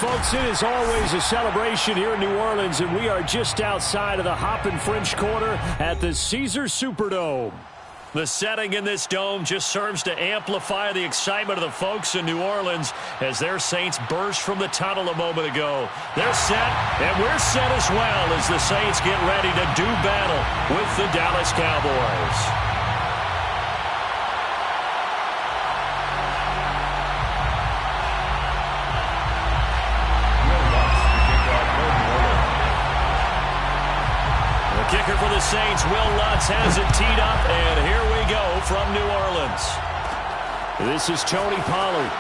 folks, it is always a celebration here in New Orleans, and we are just outside of the Hoppin' French Quarter at the Caesars Superdome. The setting in this dome just serves to amplify the excitement of the folks in New Orleans as their Saints burst from the tunnel a moment ago. They're set, and we're set as well as the Saints get ready to do battle with the Dallas Cowboys. Kicker for the Saints, Will Lutz has it teed up, and here we go from New Orleans. This is Tony Pollard.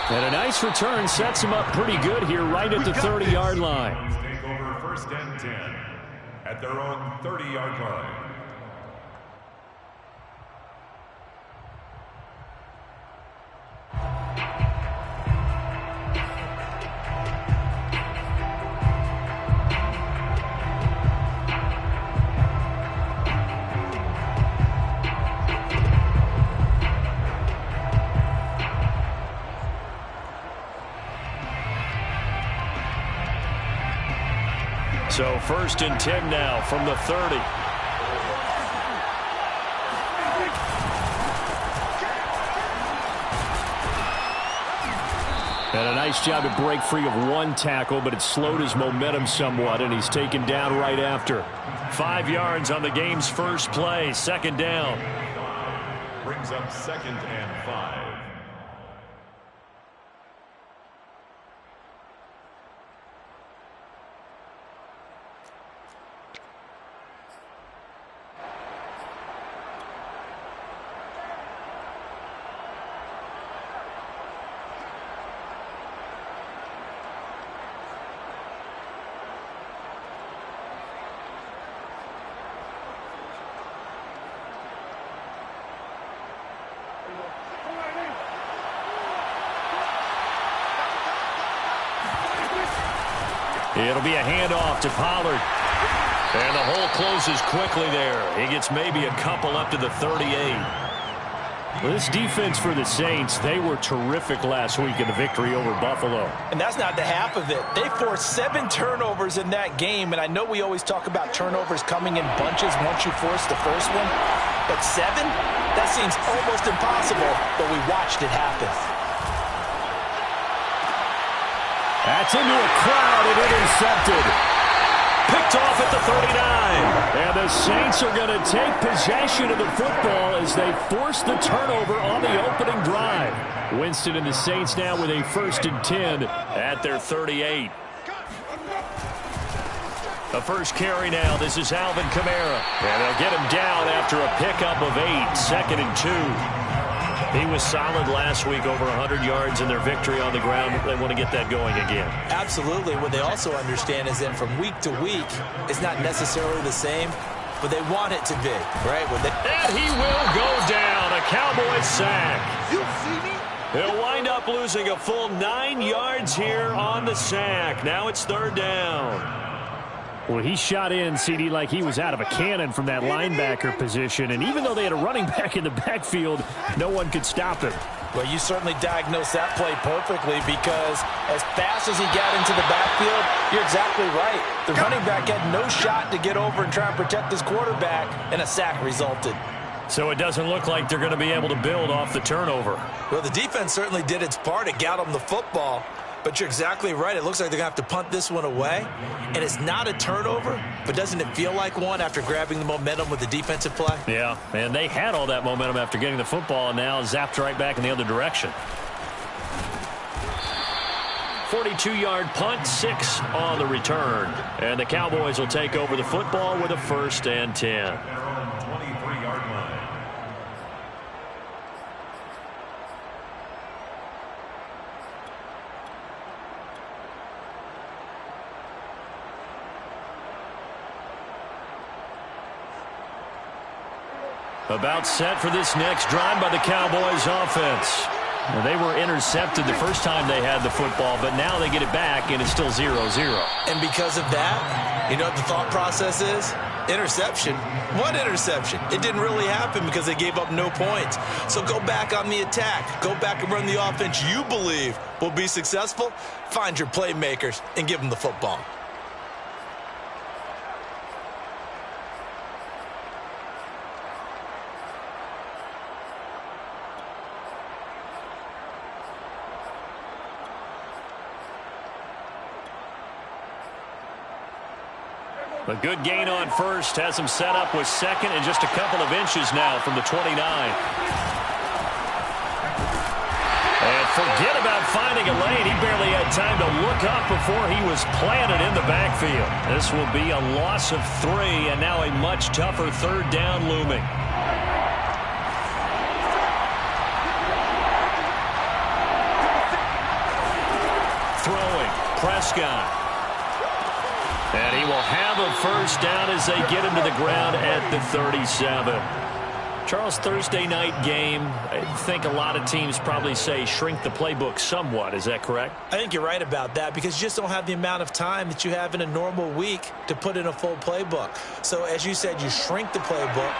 And a nice return sets him up pretty good here right at the 30-yard line. Take over first and 10 at their own 30-yard line. So first and 10 now from the 30. And a nice job to break free of one tackle, but it slowed his momentum somewhat, and he's taken down right after. 5 yards on the game's first play, second down. Brings up second and 5. It'll be a handoff to Pollard. And the hole closes quickly there. He gets maybe a couple up to the 38. Well, this defense for the Saints, they were terrific last week in the victory over Buffalo. And that's not the half of it. They forced 7 turnovers in that game, and I know we always talk about turnovers coming in bunches once you force the first one. But 7? That seems almost impossible, but we watched it happen. That's into a crowd and intercepted. Picked off at the 39. And the Saints are going to take possession of the football as they force the turnover on the opening drive. Winston and the Saints now with a first and 10 at their 38. The first carry now. This is Alvin Kamara. And they'll get him down after a pickup of 8. Second and 2. He was solid last week, over 100 yards in their victory on the ground. They want to get that going again. Absolutely. What they also understand is that from week to week, it's not necessarily the same, but they want it to be, right? And he will go down. A Cowboys sack. You see me? He'll wind up losing a full 9 yards here on the sack. Now it's third down. Well, he shot in, CD, like he was out of a cannon from that linebacker position. And even though they had a running back in the backfield, no one could stop him. Well, you certainly diagnosed that play perfectly because as fast as he got into the backfield, you're exactly right. The running back had no shot to get over and try and protect his quarterback, and a sack resulted. So it doesn't look like they're going to be able to build off the turnover. Well, the defense certainly did its part. It got them the football. But you're exactly right. It looks like they're going to have to punt this one away. And it's not a turnover, but doesn't it feel like one after grabbing the momentum with the defensive play? Yeah, and they had all that momentum after getting the football and now zapped right back in the other direction. 42-yard punt, 6 on the return. And the Cowboys will take over the football with a first and 10. About set for this next drive by the Cowboys offense. Well, they were intercepted the first time they had the football, but now they get it back, and it's still 0-0. And because of that, you know what the thought process is? Interception? What interception? It didn't really happen because they gave up no points. So go back on the attack. Go back and run the offense you believe will be successful. Find your playmakers and give them the football. A good gain on first has him set up with second and just a couple of inches now from the 29. And forget about finding a lane. He barely had time to look up before he was planted in the backfield. This will be a loss of 3 and now a much tougher third down looming. Throwing, Prescott. And he will have a first down as they get him to the ground at the 37. Charles, Thursday night game, I think a lot of teams probably say shrink the playbook somewhat. Is that correct? I think you're right about that because you just don't have the amount of time that you have in a normal week to put in a full playbook. So as you said, you shrink the playbook,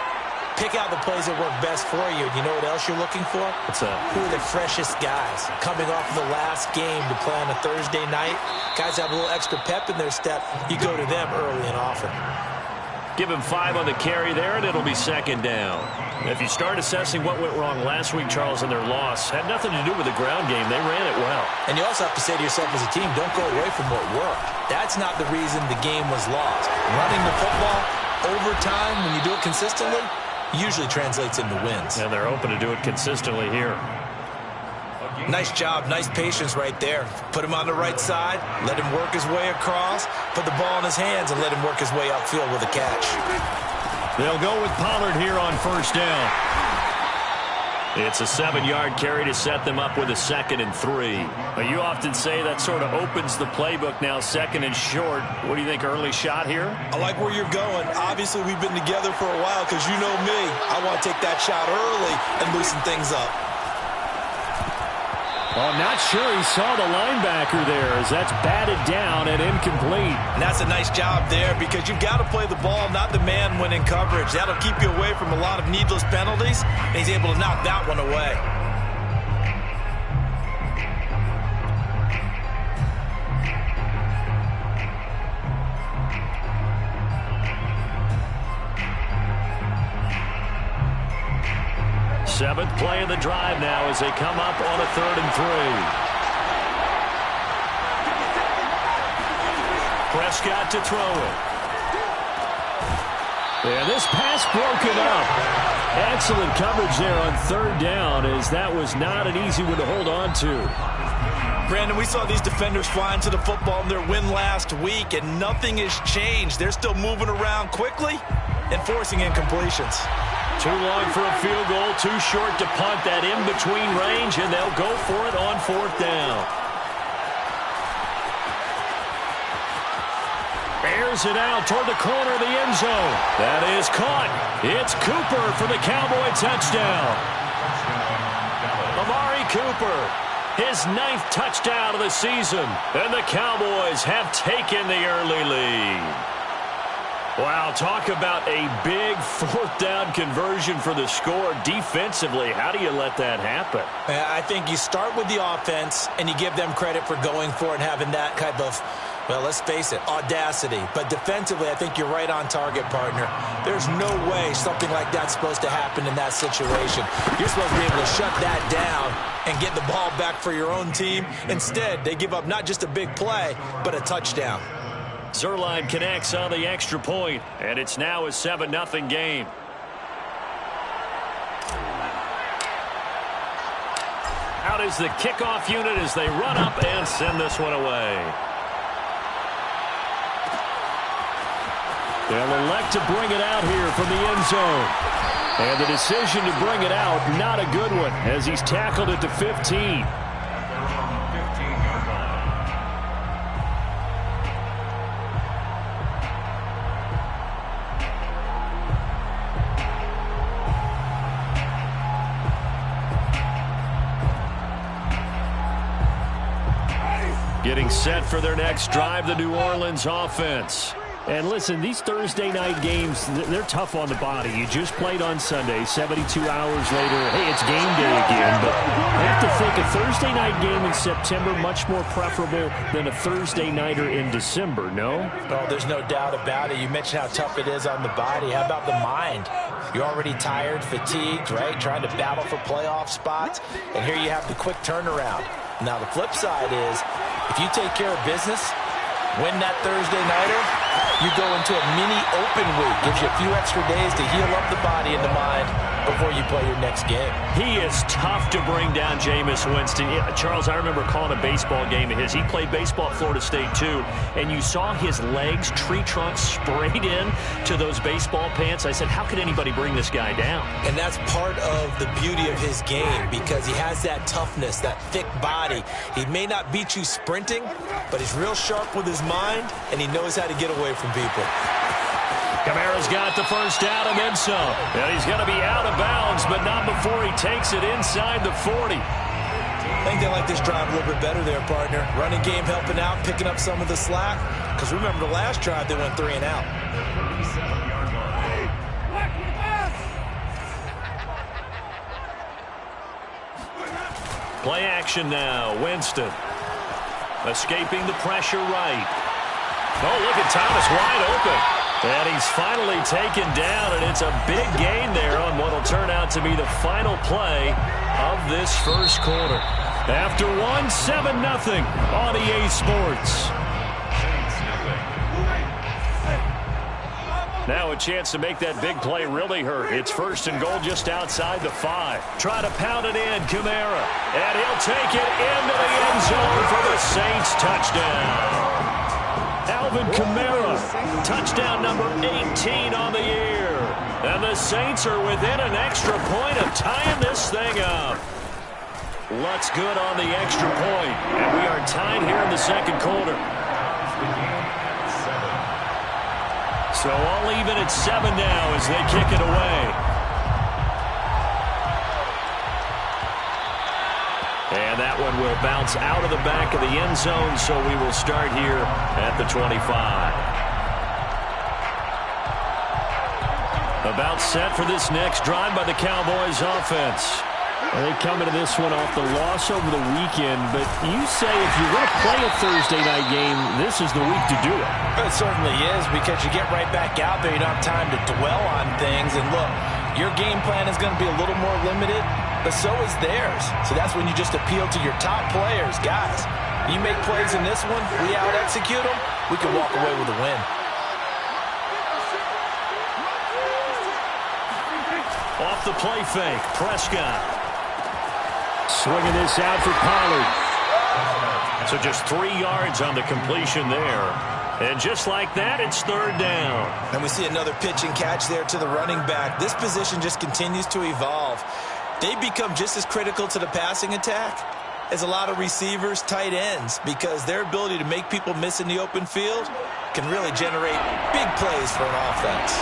pick out the plays that work best for you. And you know what else you're looking for? What's that? Who are the freshest guys coming off of the last game to play on a Thursday night? Guys have a little extra pep in their step. You go to them early and often. Give him 5 on the carry there, and it'll be second down. If you start assessing what went wrong last week, Charles, in their loss, had nothing to do with the ground game. They ran it well. And you also have to say to yourself as a team, don't go away from what worked. That's not the reason the game was lost. Running the football over time, when you do it consistently, usually translates into wins. And they're open to do it consistently here. Nice job, nice patience right there. Put him on the right side, let him work his way across, put the ball in his hands, and let him work his way upfield with a catch. They'll go with Pollard here on first down. It's a 7-yard carry to set them up with a 2nd and 3. You often say that sort of opens the playbook now, 2nd and short. What do you think, early shot here? I like where you're going. Obviously, we've been together for a while because you know me. I want to take that shot early and loosen things up. Well, I'm not sure he saw the linebacker there as that's batted down and incomplete. And that's a nice job there because you've got to play the ball, not the man when in coverage. That'll keep you away from a lot of needless penalties, and he's able to knock that one away. Seventh play of the drive now as they come up on a 3rd and 3. Prescott to throw it. And this pass broken up. Excellent coverage there on 3rd down as that was not an easy one to hold on to. Brandon, we saw these defenders flying to the football in their win last week, and nothing has changed. They're still moving around quickly and forcing incompletions. Too long for a field goal, too short to punt that in-between range, and they'll go for it on 4th down. Airs it out toward the corner of the end zone. That is caught. It's Cooper for the Cowboy touchdown. Amari Cooper, his 9th touchdown of the season, and the Cowboys have taken the early lead. Wow, talk about a big 4th down conversion for the score. Defensively, how do you let that happen? I think you start with the offense, and you give them credit for going for it and having that type of, well, let's face it, audacity. But defensively, I think you're right on target, partner. There's no way something like that's supposed to happen in that situation. You're supposed to be able to shut that down and get the ball back for your own team. Instead, they give up not just a big play, but a touchdown. Zerline connects on the extra point, and it's now a 7-0 game. Out is the kickoff unit as they run up and send this one away. They'll elect to bring it out here from the end zone. And the decision to bring it out, not a good one, as he's tackled at the 15. Getting set for their next drive, the New Orleans offense. And listen, these Thursday night games, they're tough on the body. You just played on Sunday, 72 hours later, hey, it's game day again. But I have to think a Thursday night game in September much more preferable than a Thursday nighter in December, no? Oh, there's no doubt about it. You mentioned how tough it is on the body. How about the mind? You're already tired, fatigued, right? Trying to battle for playoff spots. And here you have the quick turnaround. Now, the flip side is, if you take care of business, win that Thursday nighter, you go into a mini open week. Gives you a few extra days to heal up the body and the mind before you play your next game. He is tough to bring down, Jameis Winston. Charles, I remember calling a baseball game of his. He played baseball at Florida State, too, and you saw his legs, tree trunks sprayed in to those baseball pants. I said, how could anybody bring this guy down? And that's part of the beauty of his game because he has that toughness, that thick body. He may not beat you sprinting, but he's real sharp with his mind, and he knows how to get away from people. Kamara's got the first down and then some. And he's going to be out of bounds, but not before he takes it inside the 40. I think they like this drive a little bit better there, partner. Running game helping out, picking up some of the slack. Because remember the last drive, they went 3 and out. Play action now. Winston escaping the pressure right. Oh, look at Thomas wide open. And he's finally taken down, and it's a big gain there on what will turn out to be the final play of this first quarter. After one, 7-0 on EA Sports. Now a chance to make that big play really hurt. It's 1st and goal just outside the 5. Try to pound it in, Kamara. And he'll take it into the end zone for the Saints touchdown. Alvin Kamara, touchdown number 18 on the year. And the Saints are within an extra point of tying this thing up. Lutz good on the extra point. And we are tied here in the second quarter. So all even at 7 now as they kick it away. And that one will bounce out of the back of the end zone, so we will start here at the 25. About set for this next drive by the Cowboys offense. They come into this one off the loss over the weekend, but you say if you're going to play a Thursday night game, this is the week to do it. It certainly is because you get right back out there. You don't have time to dwell on things. And look, your game plan is going to be a little more limited, but so is theirs. So that's when you just appeal to your top players. Guys, you make plays in this one, we out-execute them, we can walk away with a win. Off the play fake, Prescott. Swinging this out for Pollard. So just 3 yards on the completion there. And just like that, it's 3rd down. And we see another pitch and catch there to the running back. This position just continues to evolve. They become just as critical to the passing attack as a lot of receivers, tight ends, because their ability to make people miss in the open field can really generate big plays for an offense.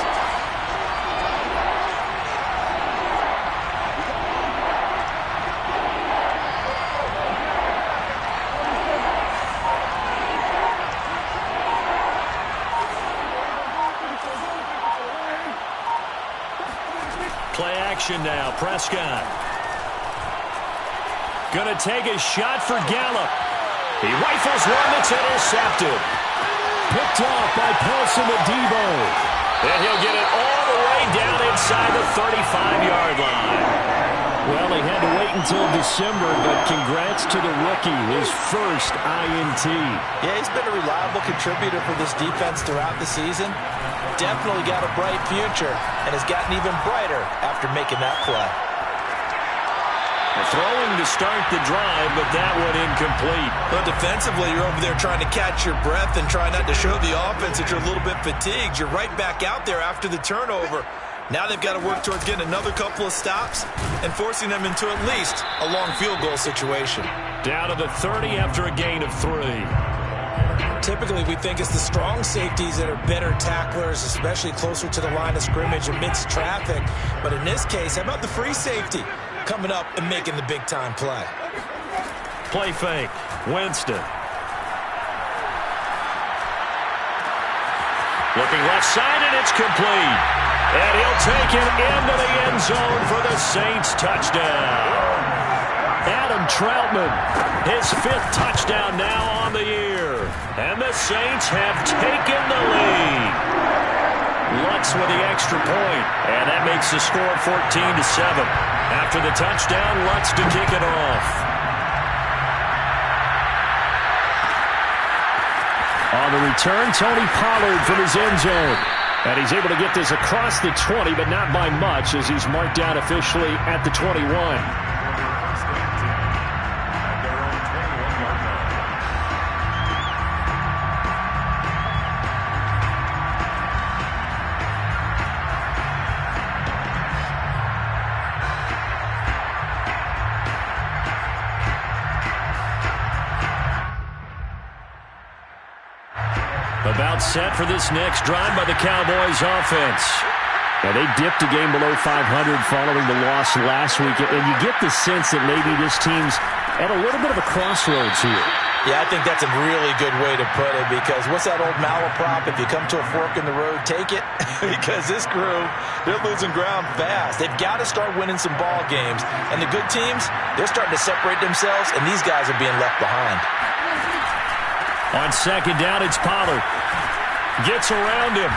Play action now. Prescott. Gonna take a shot for Gallup. He rifles one that's intercepted. Picked off by Paulson Adebo. And he'll get it all the way down inside the 35-yard line. Well, he had to wait until December, but congrats to the rookie, his first INT. Yeah, he's been a reliable contributor for this defense throughout the season. Definitely got a bright future and has gotten even brighter after making that play. Throwing to start the drive, but that one incomplete. But defensively, you're over there trying to catch your breath and try not to show the offense that you're a little bit fatigued. You're right back out there after the turnover. Now they've got to work towards getting another couple of stops and forcing them into at least a long field goal situation. Down to the 30 after a gain of 3. Typically, we think it's the strong safeties that are better tacklers, especially closer to the line of scrimmage amidst traffic. But in this case, how about the free safety coming up and making the big-time play? Play fake. Winston. Looking left side, and it's complete. And he'll take it into the end zone for the Saints touchdown. Adam Troutman, his 5th touchdown now on the year. And the Saints have taken the lead. Lutz with the extra point, and that makes the score 14-7. After the touchdown, Lutz to kick it off. On the return, Tony Pollard from his end zone. And he's able to get this across the 20, but not by much, as he's marked down officially at the 21. About set for this next drive by the Cowboys offense. Now, they dipped a game below 500 following the loss last week, and you get the sense that maybe this team's at a little bit of a crossroads here. Yeah, I think that's a really good way to put it, because what's that old malaprop? If you come to a fork in the road, take it. Because this crew, they're losing ground fast. They've got to start winning some ball games. And the good teams, they're starting to separate themselves, and these guys are being left behind. On second down, it's Pollard. Gets around him.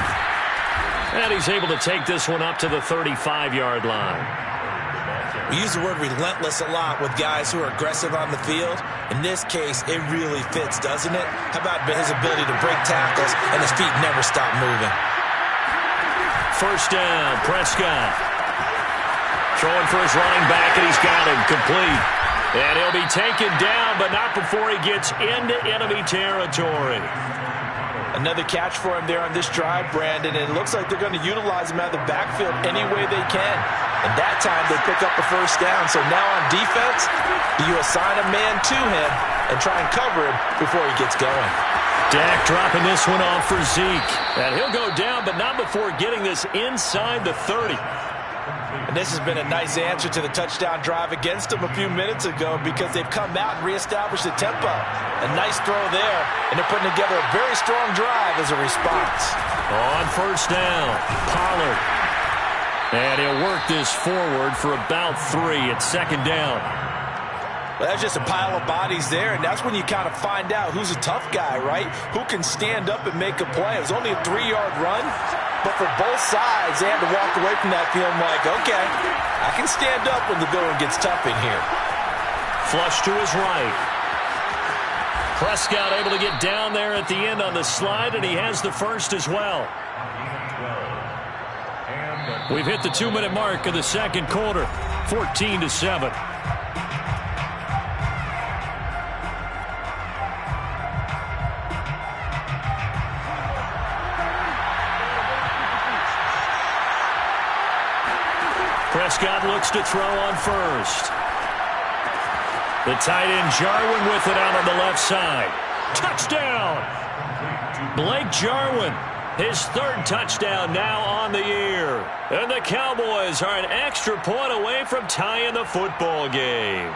And he's able to take this one up to the 35-yard line. We use the word relentless a lot with guys who are aggressive on the field. In this case, it really fits, doesn't it? How about his ability to break tackles and his feet never stop moving? First down, Prescott. Throwing for his running back, and he's got him complete. And he'll be taken down, but not before he gets into enemy territory. Another catch for him there on this drive, Brandon, and it looks like they're going to utilize him out of the backfield any way they can. And that time they pick up the first down. So now on defense, you assign a man to him and try and cover him before he gets going. Dak dropping this one off for Zeke. And he'll go down, but not before getting this inside the 30. And this has been a nice answer to the touchdown drive against them a few minutes ago, because they've come out and reestablished the tempo. A nice throw there, and they're putting together a very strong drive as a response. On first down, Pollard. And he'll work this forward for about 3 at second down. Well, that's just a pile of bodies there, and that's when you kind of find out who's a tough guy, right? Who can stand up and make a play. It was only a 3-yard run, but for both sides, they had to walk away from that feeling like, okay, I can stand up when the going gets tough in here. Flush to his right. Prescott able to get down there at the end on the slide, and he has the first as well. We've hit the 2-minute mark of the second quarter, 14-7. Prescott looks to throw on first. The tight end Jarwin with it out on the left side. Touchdown! Blake Jarwin, his 3rd touchdown now on the year. And the Cowboys are an extra point away from tying the football game.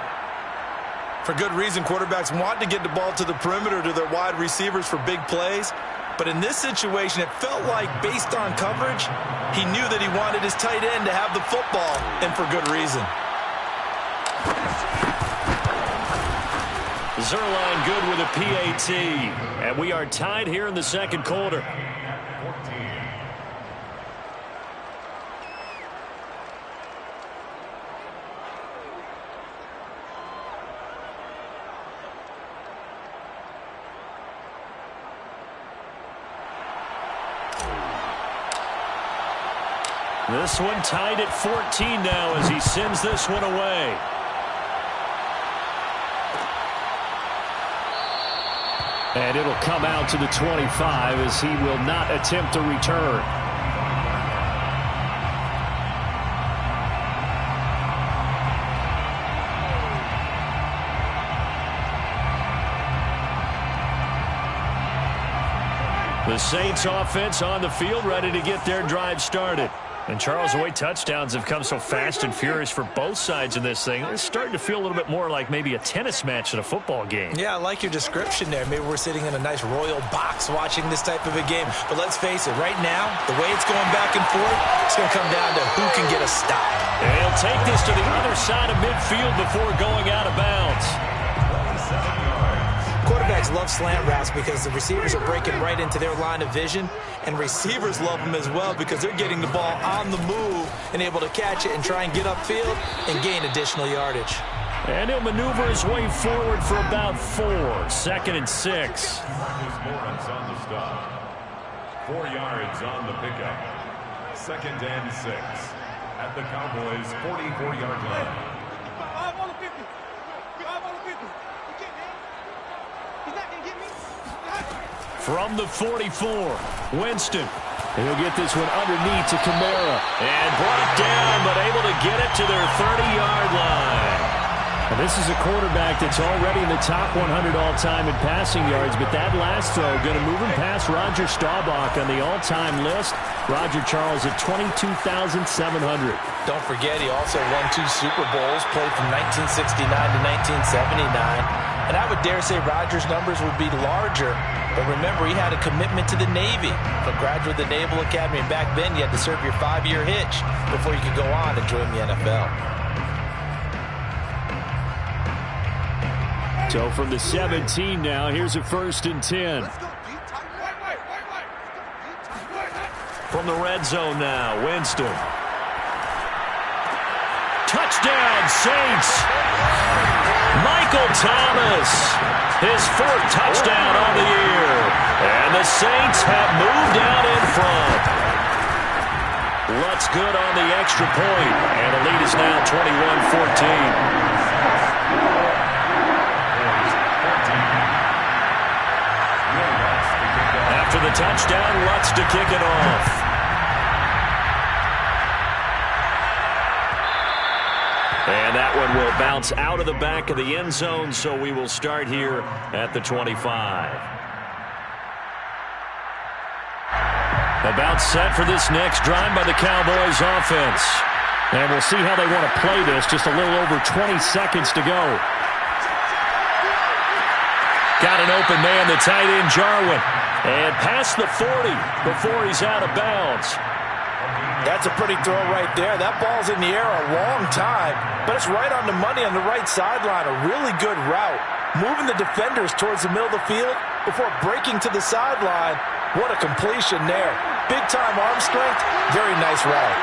For good reason, quarterbacks want to get the ball to the perimeter to their wide receivers for big plays. But in this situation, it felt like, based on coverage, he knew that he wanted his tight end to have the football, and for good reason. Zerline good with a PAT. And we are tied here in the second quarter. This one tied at 14 now as he sends this one away. And it'll come out to the 25 as he will not attempt a return. The Saints offense on the field ready to get their drive started. And, Charles, the way touchdowns have come so fast and furious for both sides in this thing, it's starting to feel a little bit more like maybe a tennis match in a football game. Yeah, I like your description there. Maybe we're sitting in a nice royal box watching this type of a game. But let's face it, right now, the way it's going back and forth, it's going to come down to who can get a stop. And he'll take this to the other side of midfield before going out of bounds. Quarterbacks love slant routes because the receivers are breaking right into their line of vision, and receivers love them as well because they're getting the ball on the move and able to catch it and try and get upfield and gain additional yardage. And he'll maneuver his way forward for about 4. 2nd and 6. Lawrence on the stop. 4 yards on the pickup. 2nd and 6 at the Cowboys' 44-yard line. From the 44, Winston. He'll get this one underneath to Kamara. And brought down, but able to get it to their 30-yard line. And this is a quarterback that's already in the top 100 all-time in passing yards, but that last throw going to move him past Roger Staubach on the all-time list. Roger Charles at 22,700. Don't forget, he also won 2 Super Bowls, played from 1969 to 1979. And I would dare say Rodgers' numbers would be larger, but remember, he had a commitment to the Navy. For a graduate of the Naval Academy, and back then you had to serve your 5-year hitch before you could go on and join the NFL. So from the 17 now, here's a 1st and 10. From the red zone now, Winston. Touchdown, Saints! Michael Thomas, his 4th touchdown on the year. And the Saints have moved out in front. Lutz good on the extra point, and the lead is now 21-14. After the touchdown, Lutz to kick it off. And that one will bounce out of the back of the end zone, so we will start here at the 25. About set for this next drive by the Cowboys offense. And we'll see how they want to play this. Just a little over 20 seconds to go. Got an open man, the tight end Jarwin. And past the 40 before he's out of bounds. That's a pretty throw right there. That ball's in the air a long time, but it's right on the money on the right sideline. A really good route. Moving the defenders towards the middle of the field before breaking to the sideline. What a completion there. Big-time arm strength. Very nice route.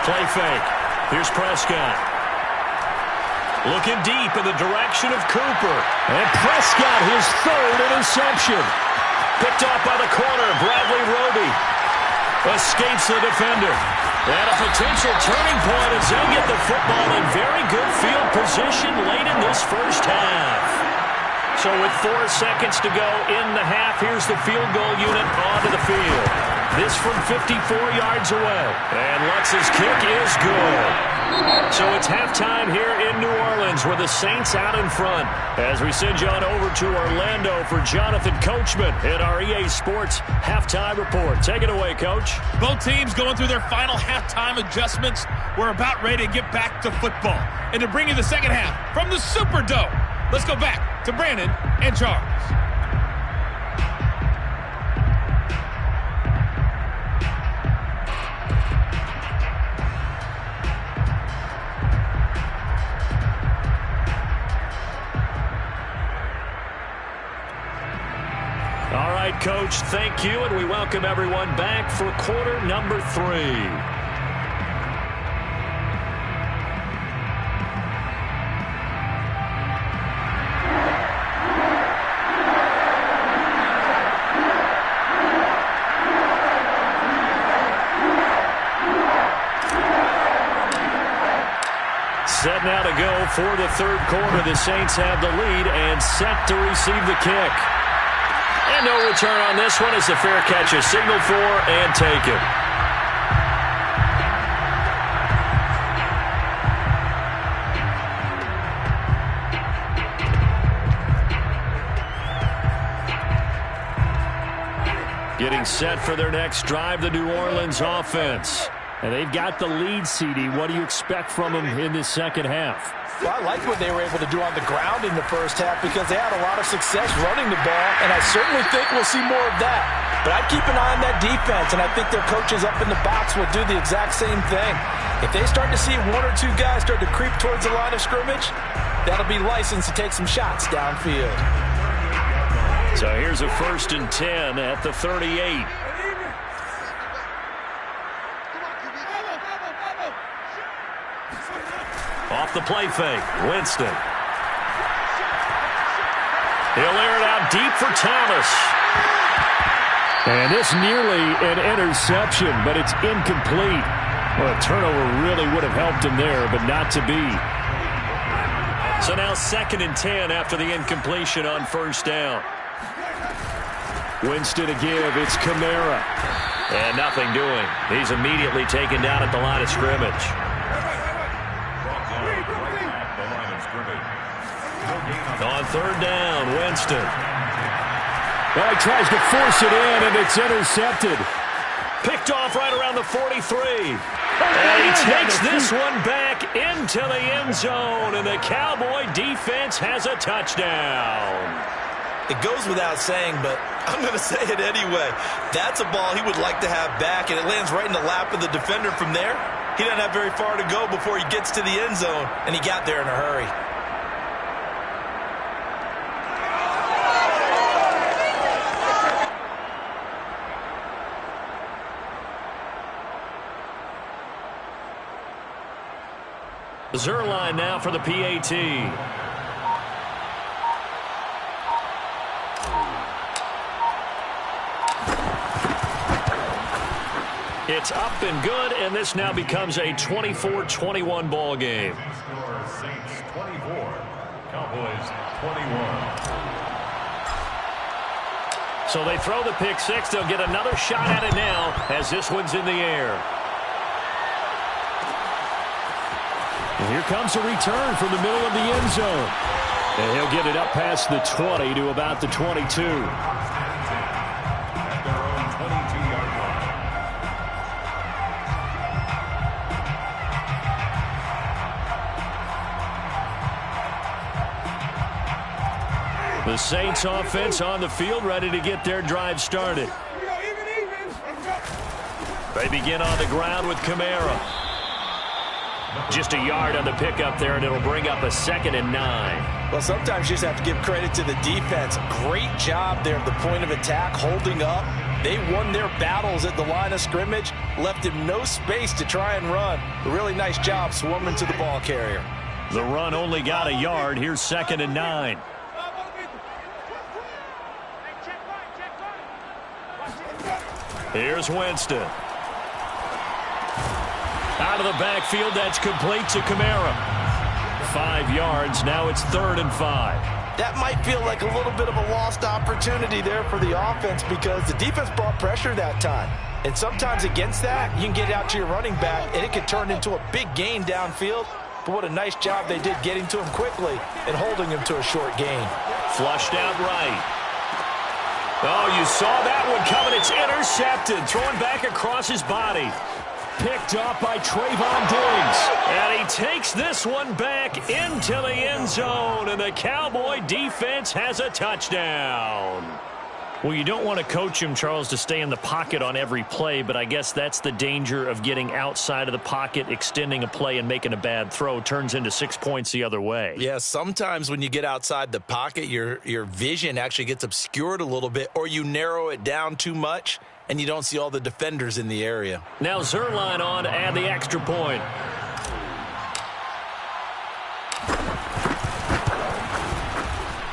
Play fake. Here's Prescott. Looking deep in the direction of Cooper. And Prescott, his 3rd interception. Picked off by the corner, Bradley Roby. Escapes the defender. And a potential turning point as they'll get the football in very good field position late in this first half. So with 4 seconds to go in the half, here's the field goal unit onto the field. This from 54 yards away. And Lutz's kick is good. So it's halftime here in New Orleans with the Saints out in front. As we send you on over to Orlando for Jonathan Coachman in our EA Sports Halftime Report. Take it away, Coach. Both teams going through their final halftime adjustments. We're about ready to get back to football. And to bring you the second half from the Superdome, let's go back to Brandon and Charles. All right, Coach, thank you, and we welcome everyone back for quarter number 3. Set now to go for the 3rd quarter. The Saints have the lead and set to receive the kick. And no return on this one as the fair catch is signaled for and taken. Getting set for their next drive, the New Orleans offense. And they've got the lead, CD. What do you expect from them in this second half? Well, I liked what they were able to do on the ground in the first half because they had a lot of success running the ball, and I certainly think we'll see more of that. But I'd keep an eye on that defense, and I think their coaches up in the box will do the exact same thing. If they start to see one or two guys start to creep towards the line of scrimmage, that'll be licensed to take some shots downfield. So here's a 1st and 10 at the 38. Off the play fake, Winston. He'll air it out deep for Thomas. And this nearly an interception, but it's incomplete. Well, a turnover really would have helped him there, but not to be. So now 2nd and 10 after the incompletion on 1st down. Winston to give, it's Kamara. And nothing doing. He's immediately taken down at the line of scrimmage. On 3rd down, Winston. Well, he tries to force it in, and it's intercepted. Picked off right around the 43. And he takes this one back into the end zone, and the Cowboy defense has a touchdown. It goes without saying, but I'm going to say it anyway. That's a ball he would like to have back, and it lands right in the lap of the defender from there. He doesn't have very far to go before he gets to the end zone, and he got there in a hurry. Zerline now for the PAT. It's up and good, and this now becomes a 24-21 ball game. Score Saints 24, Cowboys 21. So they throw the pick six. They'll get another shot at it now as this one's in the air. And here comes a return from the middle of the end zone. And he'll get it up past the 20 to about the 22. At their own 22-yard line. The Saints offense on the field, ready to get their drive started. They begin on the ground with Kamara. Just a yard on the pickup there, and it'll bring up a 2nd and 9. Well, sometimes you just have to give credit to the defense. Great job there at the point of attack, holding up. They won their battles at the line of scrimmage, left him no space to try and run. A really nice job swarming to the ball carrier. The run only got a yard. Here's 2nd and 9. Here's Winston. Out of the backfield, that's complete to Kamara. 5 yards, now it's 3rd and 5. That might feel like a little bit of a lost opportunity there for the offense because the defense brought pressure that time. And sometimes against that, you can get out to your running back, and it can turn into a big gain downfield. But what a nice job they did getting to him quickly and holding him to a short gain. Flushed out right. Oh, you saw that one coming. It's intercepted. Thrown back across his body. Picked up by Trayvon Diggs. And he takes this one back into the end zone. And the Cowboy defense has a touchdown. Well, you don't want to coach him, Charles, to stay in the pocket on every play, but I guess that's the danger of getting outside of the pocket, extending a play, and making a bad throw. Turns into 6 points the other way. Yeah, sometimes when you get outside the pocket, your vision actually gets obscured a little bit, or you narrow it down too much, and you don't see all the defenders in the area. Now Zerline on to add the extra point.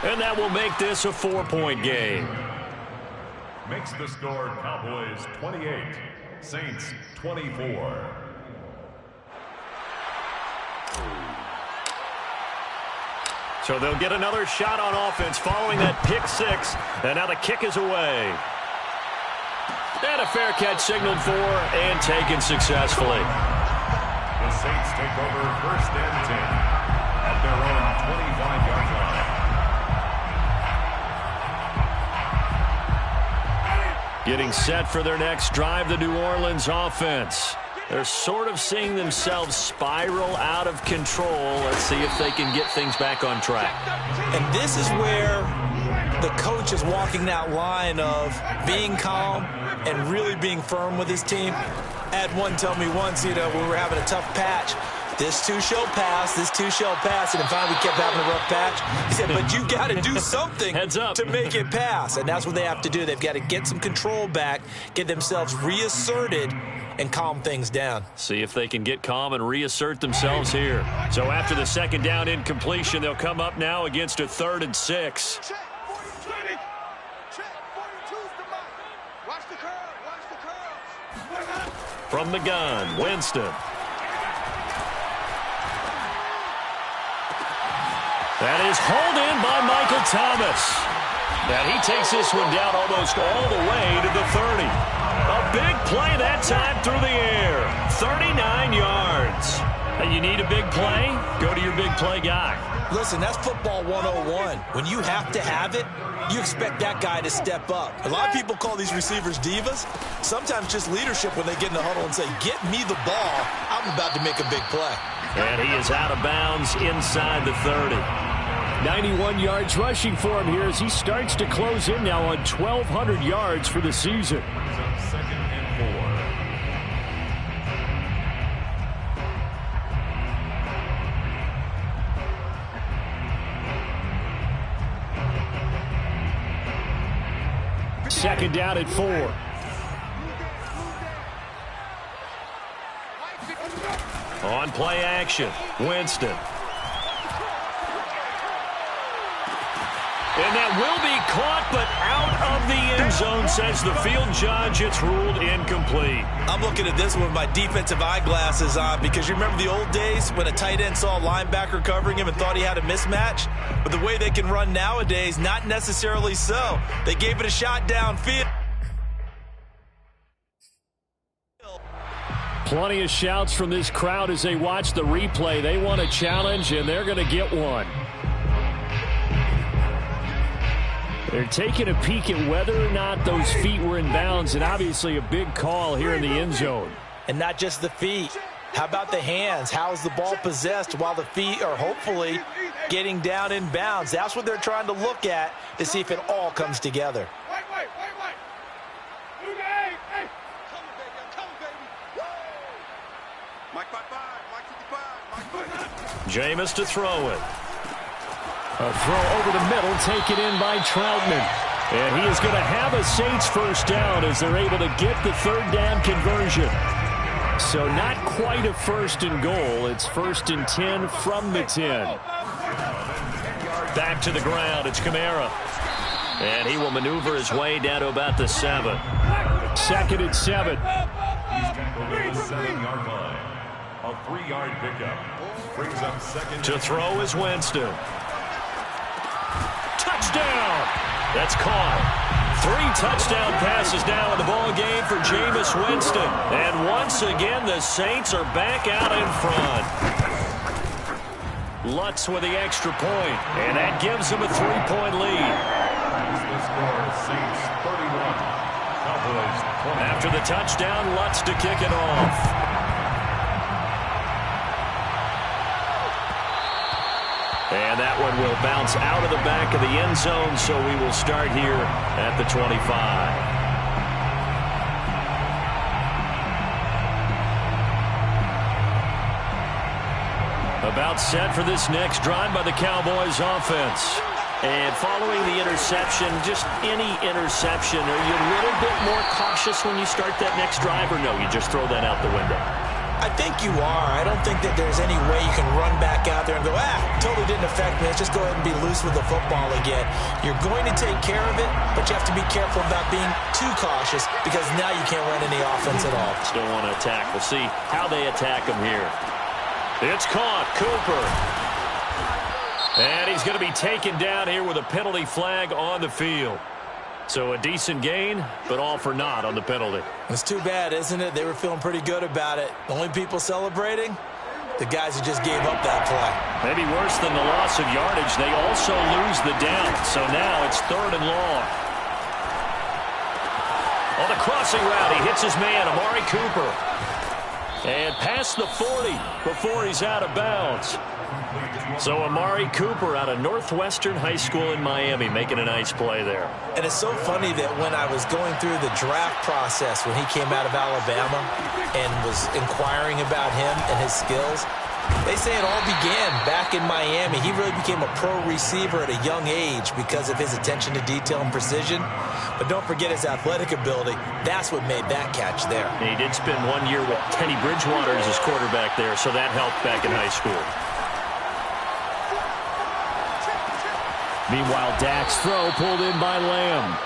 And that will make this a 4-point game. Makes the score Cowboys 28, Saints 24. So they'll get another shot on offense following that pick six. And now the kick is away. And a fair catch signaled for and taken successfully. The Saints take over 1st and 10 at their own 25-yard line. Getting set for their next drive, the New Orleans offense. They're sort of seeing themselves spiral out of control. Let's see if they can get things back on track. And this is where the coach is walking that line of being calm and really being firm with his team. I had one tell me once, when we were having a tough patch, this too shall pass, this too shall pass, and finally we kept having a rough patch. He said, but you got to do something Heads up. to make it pass, and that's what they have to do. They've got to get some control back, get themselves reasserted, and calm things down. See if they can get calm and reassert themselves here. So after the second down incompletion, they'll come up now against a 3rd and 6. From the gun, Winston. That is hauled in by Michael Thomas. And he takes this one down almost all the way to the 30. A big play that time through the air. 39 yards. And you need a big play? Go to your big play guy. Listen, that's football 101. When you have to have it, you expect that guy to step up. A lot of people call these receivers divas. Sometimes just leadership when they get in the huddle and say, get me the ball. I'm about to make a big play. And he is out of bounds inside the 30. 91 yards rushing for him here as he starts to close in now on 1,200 yards for the season. Second and 4. Second down at 4. On play action, Winston. And that will be caught, but out of the end zone, says the field judge. It's ruled incomplete. I'm looking at this one with my defensive eyeglasses on because you remember the old days when a tight end saw a linebacker covering him and thought he had a mismatch? But the way they can run nowadays, not necessarily so. They gave it a shot downfield. Plenty of shouts from this crowd as they watch the replay. They want a challenge, and they're going to get one. They're taking a peek at whether or not those feet were in bounds, and obviously a big call here in the end zone. And not just the feet. How about the hands? How is the ball possessed while the feet are hopefully getting down in bounds? That's what they're trying to look at to see if it all comes together. Jameis to throw it. A throw over the middle, taken in by Troutman. And he is going to have a Saints first down as they're able to get the 3rd down conversion. So not quite a 1st and goal. It's 1st and 10 from the 10. Back to the ground. It's Kamara. And he will maneuver his way down to about the 7. 2nd and 7. He's tackled at the 7-yard line. A 3-yard pickup. Brings up 2nd. To throw is Winston. Touchdown! That's caught. 3 touchdown passes now in the ball game for Jameis Winston. And once again, the Saints are back out in front. Lutz with the extra point, and that gives them a 3-point lead. The score is Saints 31. Cowboys 20. After the touchdown, Lutz to kick it off. And that one will bounce out of the back of the end zone, so we will start here at the 25. About set for this next drive by the Cowboys offense. And following the interception, just any interception, are you a little bit more cautious when you start that next drive, or no, you just throw that out the window? I think you are. I don't think that there's any way you can run back out there and go, totally didn't affect me. Let's just go ahead and be loose with the football again. You're going to take care of it, but you have to be careful about being too cautious because now you can't run any offense at all. Still want to attack. We'll see how they attack him here. It's caught. Cooper. And he's going to be taken down here with a penalty flag on the field. So a decent gain, but all for naught on the penalty. It's too bad, isn't it? They were feeling pretty good about it. The only people celebrating, the guys who just gave up that play. Maybe worse than the loss of yardage, they also lose the down. So now it's 3rd and long. On the crossing route, he hits his man, Amari Cooper. And past the 40 before he's out of bounds. So Amari Cooper out of Northwestern High School in Miami making a nice play there. And it's so funny that when I was going through the draft process when he came out of Alabama and was inquiring about him and his skills, they say it all began back in Miami. He really became a pro receiver at a young age because of his attention to detail and precision. But don't forget his athletic ability. That's what made that catch there. And he did spend 1 year with Teddy Bridgewater as his quarterback there, so that helped back in high school. Meanwhile, Dak's throw pulled in by Lamb.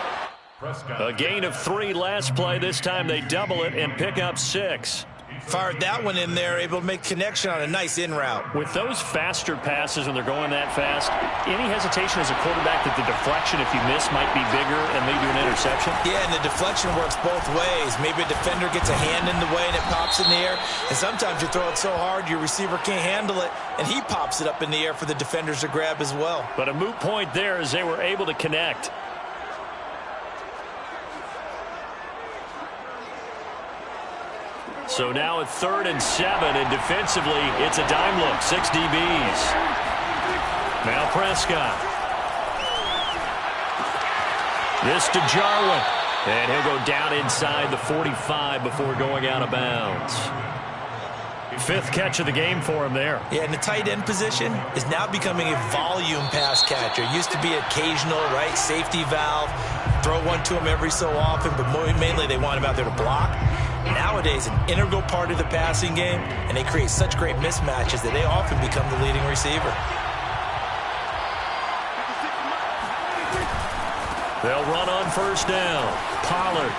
A gain of 3 last play. This time they double it and pick up 6. Fired that one in there, able to make connection on a nice in route. With those faster passes when they're going that fast, any hesitation as a quarterback that the deflection, if you miss, might be bigger and lead to an interception? Yeah, and the deflection works both ways. Maybe a defender gets a hand in the way and it pops in the air. And sometimes you throw it so hard your receiver can't handle it, and he pops it up in the air for the defenders to grab as well. But a moot point there as they were able to connect. So now at 3rd and 7, and defensively, it's a dime look. 6 DBs. Now Prescott. This to Jarwin. And he'll go down inside the 45 before going out of bounds. 5th catch of the game for him there. Yeah, and the tight end position is now becoming a volume pass catcher. Used to be occasional, right, safety valve. Throw one to him every so often, but mainly they want him out there to block. Nowadays, an integral part of the passing game, and they create such great mismatches that they often become the leading receiver. They'll run on 1st down. Pollard.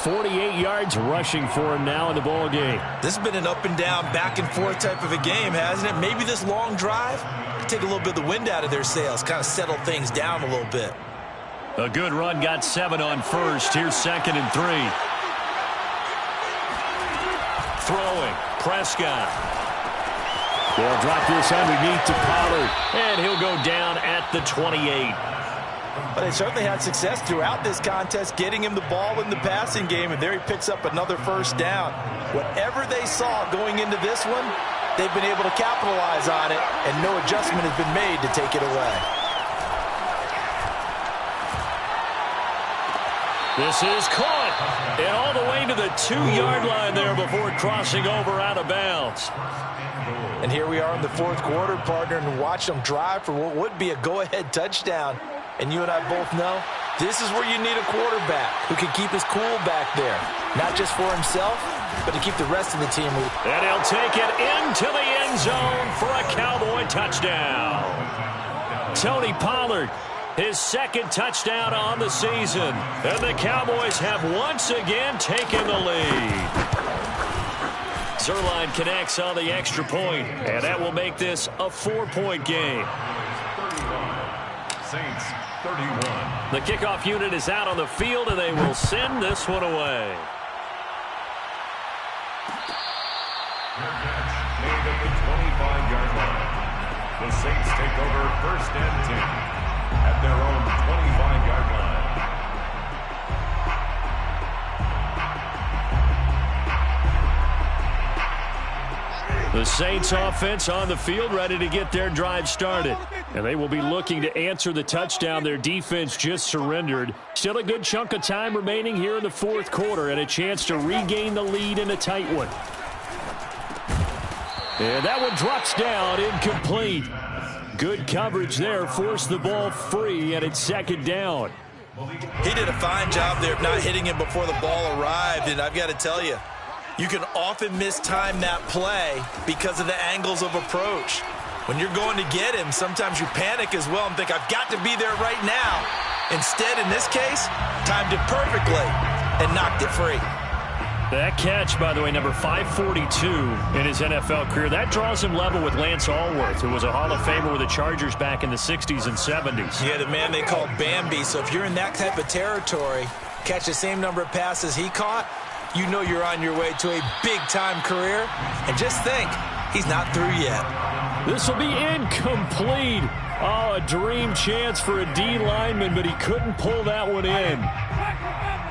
48 yards rushing for him now in the ball game. This has been an up and down, back and forth type of a game, hasn't it? Maybe this long drive could take a little bit of the wind out of their sails, kind of settle things down a little bit. A good run, got 7 on 1st. Here's 2nd and 3. Throwing, Prescott. They'll drop this underneath to Pollard, and he'll go down at the 28. But they certainly had success throughout this contest, getting him the ball in the passing game, and there he picks up another 1st down. Whatever they saw going into this one, they've been able to capitalize on it, and no adjustment has been made to take it away. This is caught, and all the way to the 2-yard line there before crossing over out of bounds. And here we are in the 4th quarter, partner, and watch them drive for what would be a go-ahead touchdown. And you and I both know this is where you need a quarterback who can keep his cool back there, not just for himself, but to keep the rest of the team moving. And he'll take it into the end zone for a Cowboy touchdown. Tony Pollard, his 2nd touchdown on the season. And the Cowboys have once again taken the lead. Zerline connects on the extra point, and that will make this a 4-point game. Saints 31. The kickoff unit is out on the field, and they will send this one away. Made at the 25-yard line. The Saints take over 1st and 10 at their own 25-yard line. The Saints offense on the field ready to get their drive started. And they will be looking to answer the touchdown their defense just surrendered. Still a good chunk of time remaining here in the 4th quarter and a chance to regain the lead in a tight one. And that one drops down, incomplete. Good coverage there, forced the ball free, and it's 2nd down. He did a fine job there of not hitting him before the ball arrived, and I've got to tell you, you can often mistime that play because of the angles of approach. When you're going to get him, sometimes you panic as well and think, I've got to be there right now. Instead, in this case, timed it perfectly and knocked it free. That catch, by the way, number 542 in his NFL career, that draws him level with Lance Allworth, who was a Hall of Famer with the Chargers back in the 60s and 70s. Yeah, the man they called Bambi. So if you're in that type of territory, catch the same number of passes he caught, you know you're on your way to a big-time career. And just think, he's not through yet. This will be incomplete. Oh, a dream chance for a D lineman, but he couldn't pull that one in.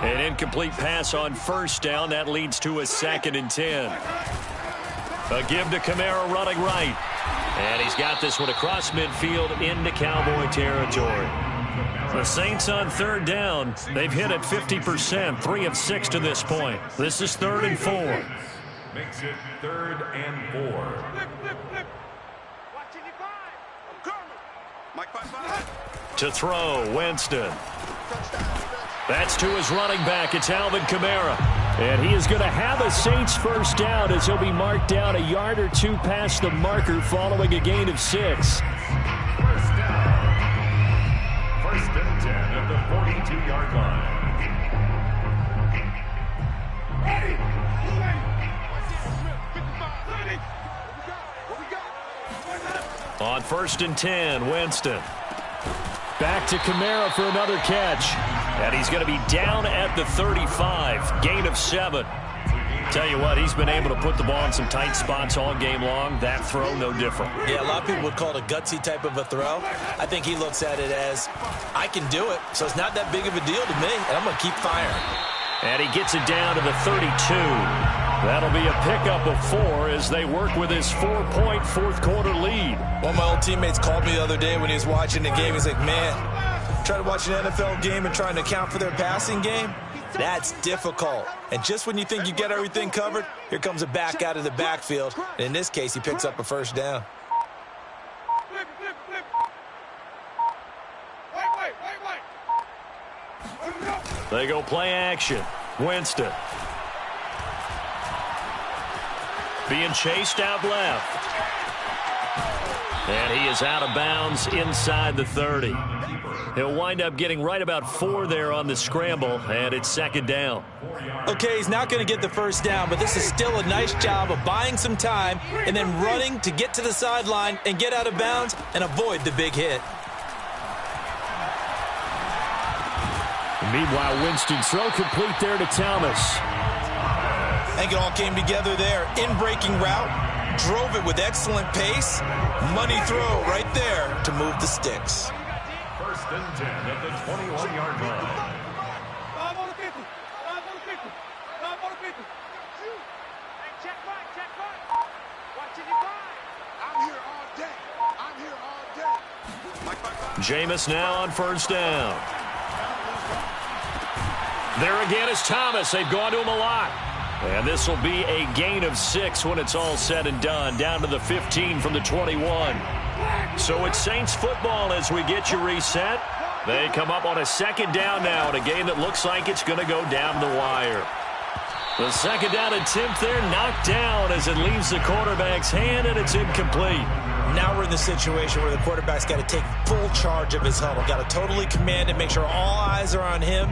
An incomplete pass on first down. That leads to a 2nd and 10. A give to Kamara running right. And he's got this one across midfield into Cowboy territory. The Saints on 3rd down. They've hit it 50%, 3 of 6 to this point. This is 3rd and 4. Makes it 3rd and 4. To throw, Winston. That's to his running back. It's Alvin Kamara. And he is going to have a Saints first down as he'll be marked down a yard or 2 past the marker following a gain of 6. First down. 1st and 10 at the 42-yard line. On 1st and 10, Winston. Back to Kamara for another catch. And he's going to be down at the 35. Gain of 7. Tell you what, he's been able to put the ball in some tight spots all game long. That throw, no different. Yeah, a lot of people would call it a gutsy type of a throw. I think he looks at it as, I can do it, so it's not that big of a deal to me, and I'm going to keep firing. And he gets it down to the 32. That'll be a pickup of 4 as they work with his 4-point fourth-quarter lead. One of my old teammates called me the other day when he was watching the game. He's like, man, trying to watch an NFL game and trying to account for their passing game, that's difficult. And just when you think you get everything covered, here comes a back out of the backfield. And in this case, he picks up a first down. They go play action. Winston. Being chased out left. And he is out of bounds inside the 30. He'll wind up getting right about 4 there on the scramble, and it's 2nd down. Okay, he's not going to get the first down, but this is still a nice job of buying some time and then running to get to the sideline and get out of bounds and avoid the big hit. Meanwhile, Winston's throw complete there to Thomas. I think it all came together there. In-breaking route, drove it with excellent pace. Money throw right there to move the sticks. 1st and 10 at the 21-yard line. Jameis now on 1st down. There again is Thomas. They've gone to him a lot. And this will be a gain of 6 when it's all said and done, down to the 15 from the 21. So it's Saints football as we get you reset. They come up on a 2nd down now in a game that looks like it's going to go down the wire. The 2nd down attempt there knocked down as it leaves the quarterback's hand, and it's incomplete. Now we're in the situation where the quarterback's got to take full charge of his huddle. Got to totally command it, make sure all eyes are on him.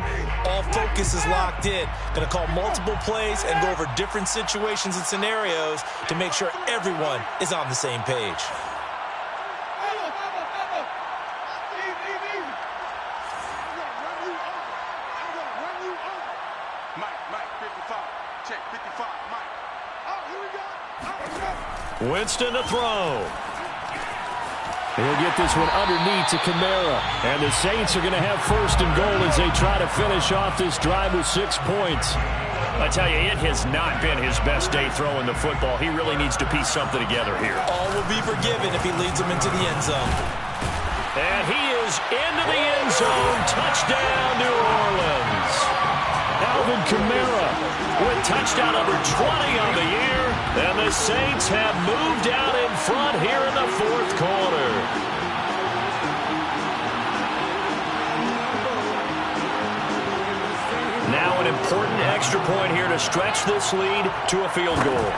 All focus is locked in. Going to call multiple plays and go over different situations and scenarios to make sure everyone is on the same page. Winston to throw. He'll get this one underneath to Kamara. And the Saints are going to have 1st and goal as they try to finish off this drive with 6 points. I tell you, it has not been his best day throwing the football. He really needs to piece something together here. All will be forgiven if he leads them into the end zone. And he is into the end zone. Touchdown, New Orleans. Alvin Kamara with touchdown number 20 on the year. And the Saints have moved out in front here in the 4th quarter. Now an important extra point here to stretch this lead to a field goal.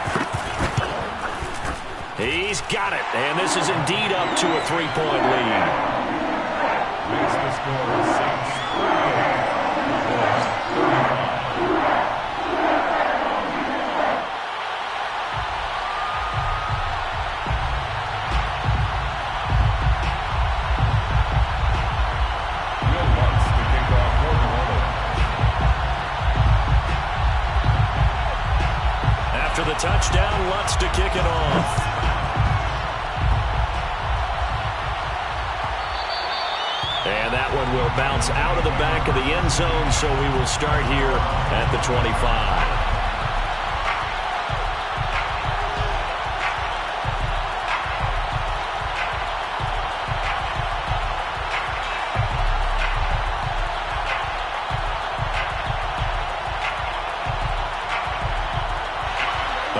He's got it, and this is indeed up to a 3-point lead. Makes the score Saints 38. After the touchdown, Lutz to kick it off. And that one will bounce out of the back of the end zone, so we will start here at the 25.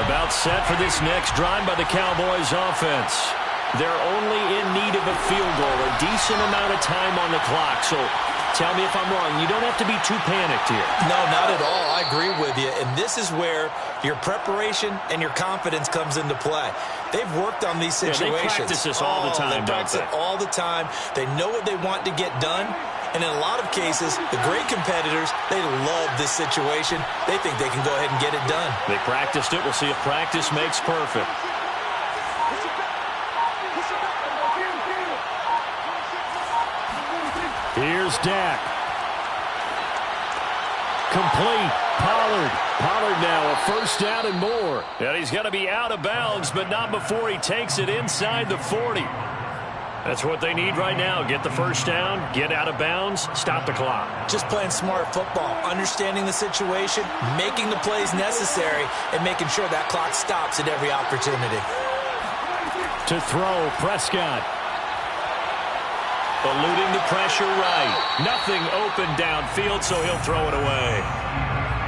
About set for this next drive by the Cowboys offense. They're only in need of a field goal, a decent amount of time on the clock. So tell me if I'm wrong. You don't have to be too panicked here. No, not at all. I agree with you. And this is where your preparation and your confidence comes into play. They've worked on these situations. Yeah, they practice this all the time, They practice it all the time. They know what they want to get done. And in a lot of cases, the great competitors, they love this situation. They think they can go ahead and get it done. They practiced it. We'll see if practice makes perfect. Here's Dak. Complete. Pollard. Pollard now a first down and more. And he's going to be out of bounds, but not before he takes it inside the 40. That's what they need right now. Get the first down, get out of bounds, stop the clock. Just playing smart football, understanding the situation, making the plays necessary, and making sure that clock stops at every opportunity. To throw, Prescott. Eluding the pressure right. Nothing open downfield, so he'll throw it away.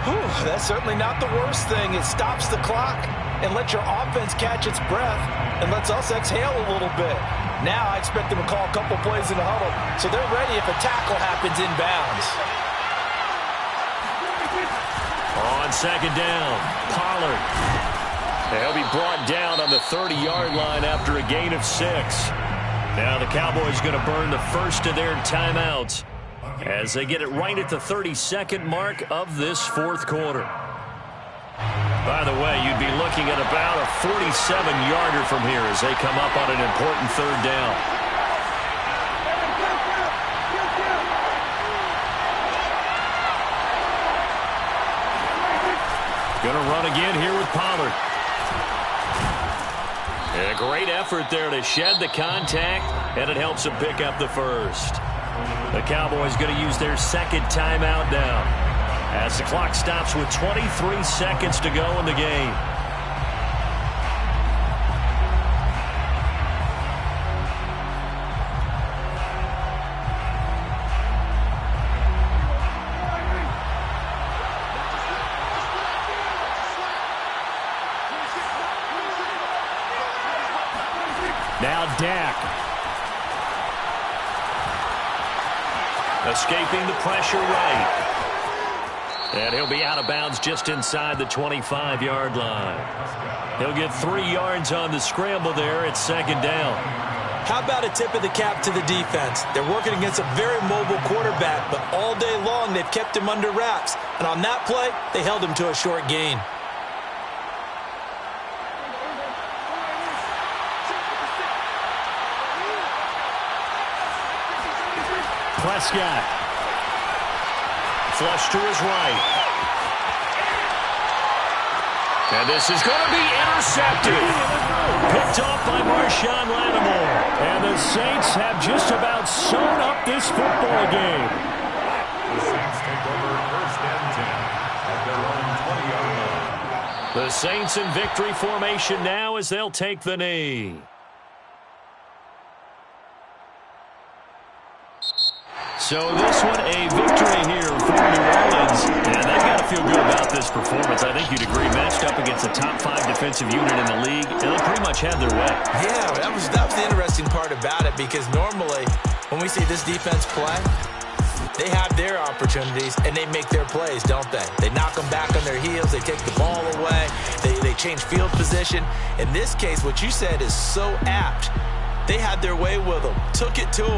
Whew, that's certainly not the worst thing. It stops the clock and lets your offense catch its breath and lets us exhale a little bit. Now I expect them to call a couple plays in the huddle, so they're ready if a tackle happens inbounds. On second down, Pollard. He'll be brought down on the 30-yard line after a gain of 6. Now the Cowboys going to burn the first of their timeouts as they get it right at the 32nd mark of this fourth quarter. By the way, you'd be looking at about a 47-yarder from here as they come up on an important third down. Going to run again here with Pollard. And a great effort there to shed the contact, and it helps them pick up the first. The Cowboys going to use their second timeout now, as the clock stops with 23 seconds to go in the game. Now Dak. Escaping the pressure right. And he'll be out of bounds just inside the 25-yard line. He'll get 3 yards on the scramble there at second down. How about a tip of the cap to the defense? They're working against a very mobile quarterback, but all day long they've kept him under wraps. And on that play, they held him to a short gain. Prescott. Flush to his right. And this is going to be intercepted. Picked off by Marshawn Lattimore. And the Saints have just about sewn up this football game. The Saints take over first and 10 at their own 20-yard line. The Saints in victory formation now as they'll take the knee. So this one a victory here for New Orleans. And they've got to feel good about this performance. I think you'd agree, matched up against a top 5 defensive unit in the league, and they pretty much had their way. Yeah, that was the interesting part about it, because normally when we see this defense play, they have their opportunities and they make their plays, don't they? They knock them back on their heels. They take the ball away. They change field position. In this case, what you said is so apt. They had their way with them, took it to them.